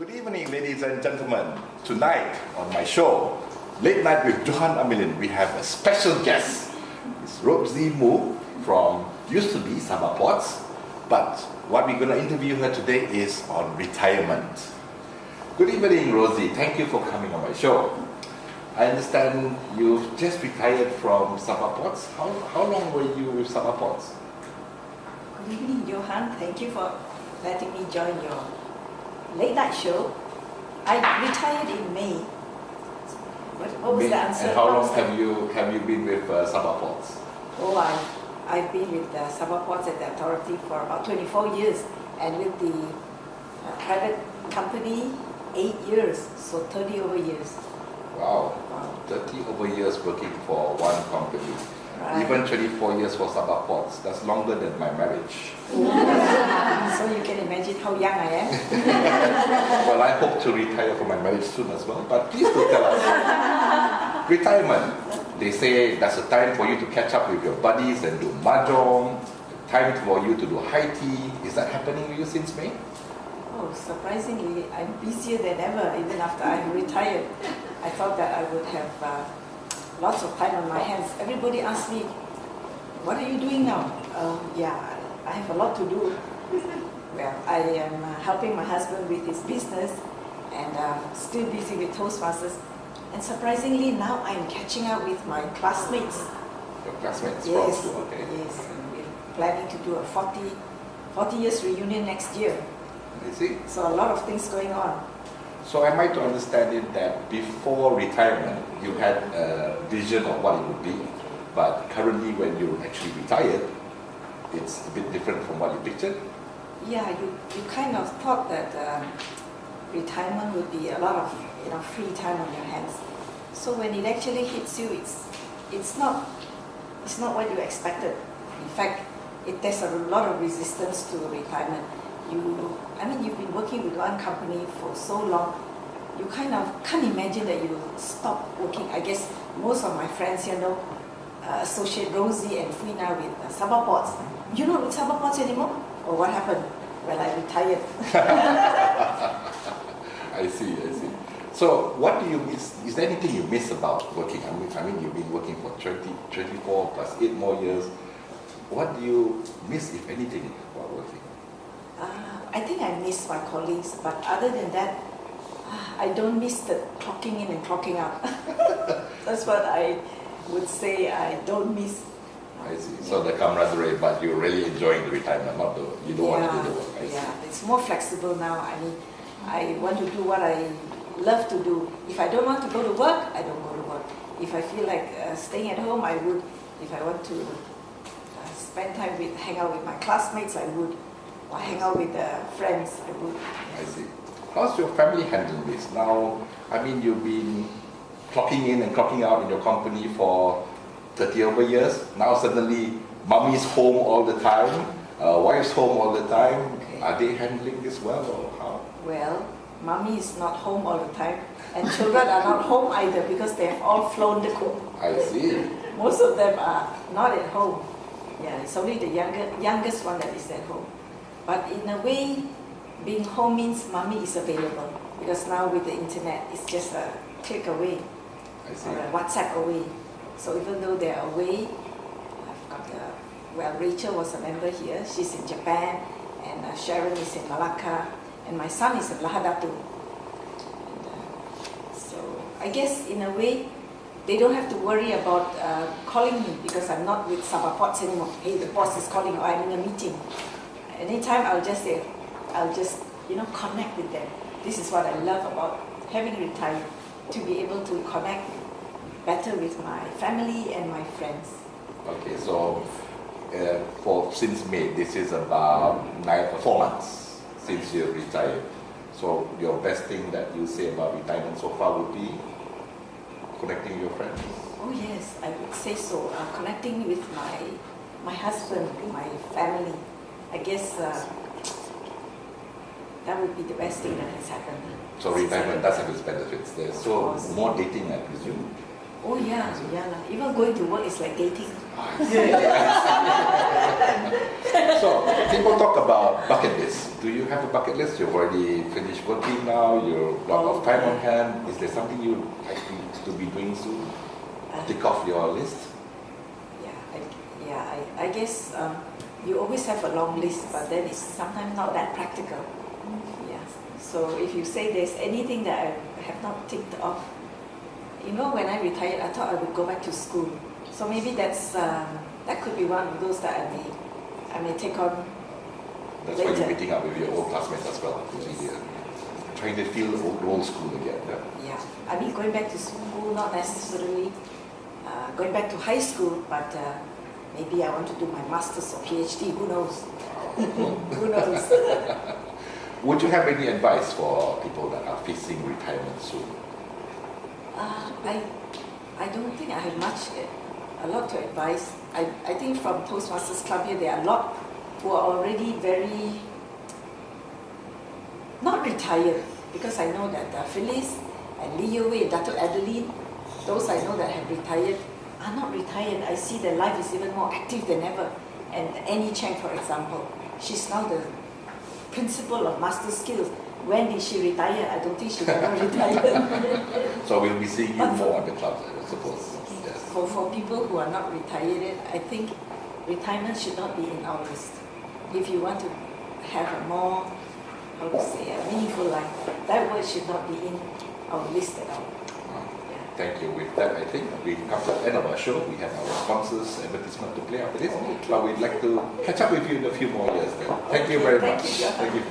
Good evening, ladies and gentlemen. Tonight on my show, Late Night with Johan Amilin, we have a special guest. It's Rosie Moo from used to be Sabah Ports, but what we're going to interview her today is on retirement. Good evening, Rosie. Thank you for coming on my show. I understand you've just retired from Sabah Ports. How long were you with Sabah Ports? Good evening, Johan. Thank you for letting me join your late night show. I retired in May. What was the answer? And how long have you been with Sabah Ports? Oh, I've been with Sabah Ports at the authority for about 24 years, and with the private company 8 years, so 30 over years. Wow, 30 over years working for one company. Right. Even 24 years for Sabah Ports. That's longer than my marriage. So you can imagine how young I am. Well, I hope to retire from my marriage soon as well. But please do tell us. Retirement. They say that's a time for you to catch up with your buddies and do mahjong. Time for you to do high tea. Is that happening with you since May? Oh, surprisingly, I'm busier than ever, even after I'm retired. I thought that I would have lots of time on my hands. Everybody asks me, what are you doing now? Yeah, I have a lot to do. Well, I am helping my husband with his business and still busy with Toastmasters. And surprisingly, now I'm catching up with my classmates. Your classmates? Yes, from school, okay. yes. And we're planning to do a 40 years reunion next year. I see. So a lot of things going on. So am I to understand it that before retirement, you had a vision of what it would be, but currently when you actually retired, it's a bit different from what you pictured? Yeah, you kind of thought that retirement would be a lot of free time on your hands. So when it actually hits you, it's not what you expected. In fact, there's a lot of resistance to retirement. You've been working with one company for so long, you kind of can't imagine that you stop working. I guess most of my friends here know associate Rosie and Fina with Sabah Ports. You're not with Sabah Ports anymore? Or what happened? Well, I retired. I see. So what do you miss? Is there anything you miss about working? I mean you've been working for 24 plus 8 more years. What do you miss, if anything, about working? I think I miss my colleagues, but other than that, I don't miss the clocking in and clocking out. That's what I would say I don't miss. I see. So the camaraderie, but you're really enjoying the retirement, you don't want to do the work. It's more flexible now. I mean, I want to do what I love to do. If I don't want to go to work, I don't go to work. If I feel like staying at home, I would. If I want to spend time hang out with my classmates, I would. Or hang out with friends, I would. I see. How's your family handling this? Now, I mean, you've been clocking in and clocking out in your company for 30 over years. Now suddenly, mommy's home all the time, wife's home all the time. Okay. Are they handling this well or how? Well, mommy is not home all the time, and children are not home either because they have all flown the coop. I see. Most of them are not at home. Yeah, it's only the youngest one that is at home. But in a way, being home means mommy is available, because now with the internet, it's just a click away or a WhatsApp away. So even though they're away, I've got Rachel was a member here. She's in Japan, and Sharon is in Malacca, and my son is in Lahadatu. So I guess in a way, they don't have to worry about calling me, because I'm not with Sabah Ports anymore. Hey, the boss is calling, or I'm in a meeting. Anytime I'll just connect with them. This is what I love about having retired, to be able to connect better with my family and my friends. Okay, so since May, this is about 4 months since you retired. So your best thing that you say about retirement so far would be connecting your friends? Oh yes, I would say so. Connecting with my husband, my family. I guess that would be the best thing that has happened. So retirement does have its benefits. There's more dating, I presume. Oh yeah, yeah. Lah. Even going to work is like dating. So, people talk about bucket list. Do you have a bucket list? You've already finished working now, you've got a lot of time on hand. Is there something you'd like to be doing soon? Tick off your list? I guess you always have a long list, but then it's sometimes not that practical. Yeah. So if you say there's anything that I have not ticked off, you know, when I retired, I thought I would go back to school. So maybe that could be one of those that I may take on. That's later. why you're meeting up with your old classmates as well. Trying to feel old school again. Yeah. I mean, going back to school, not necessarily going back to high school, but maybe I want to do my master's or PhD. Who knows? Who knows? Would you have any advice for people that are facing retirement soon? I don't think I have a lot to advise. I think from Toastmasters Club here, there are a lot who are already very, not retired, because I know that Phyllis and Leo and Dr. Adeline, those I know that have retired, are not retired. I see their life is even more active than ever. And Annie Chang, for example, she's now the principal of Master Skills. When did she retire? I don't think she ever retired. So we'll be seeing you more at the clubs, I suppose. Yes. For people who are not retired, I think retirement should not be in our list. If you want to have a more, how to say, a meaningful life, that word should not be in our list at all. Thank you. With that, I think we come to the end of our show. We have our sponsors' advertisement to play after this. But we'd like to catch up with you in a few more years then. Thank you very much. Thank you. Thank you.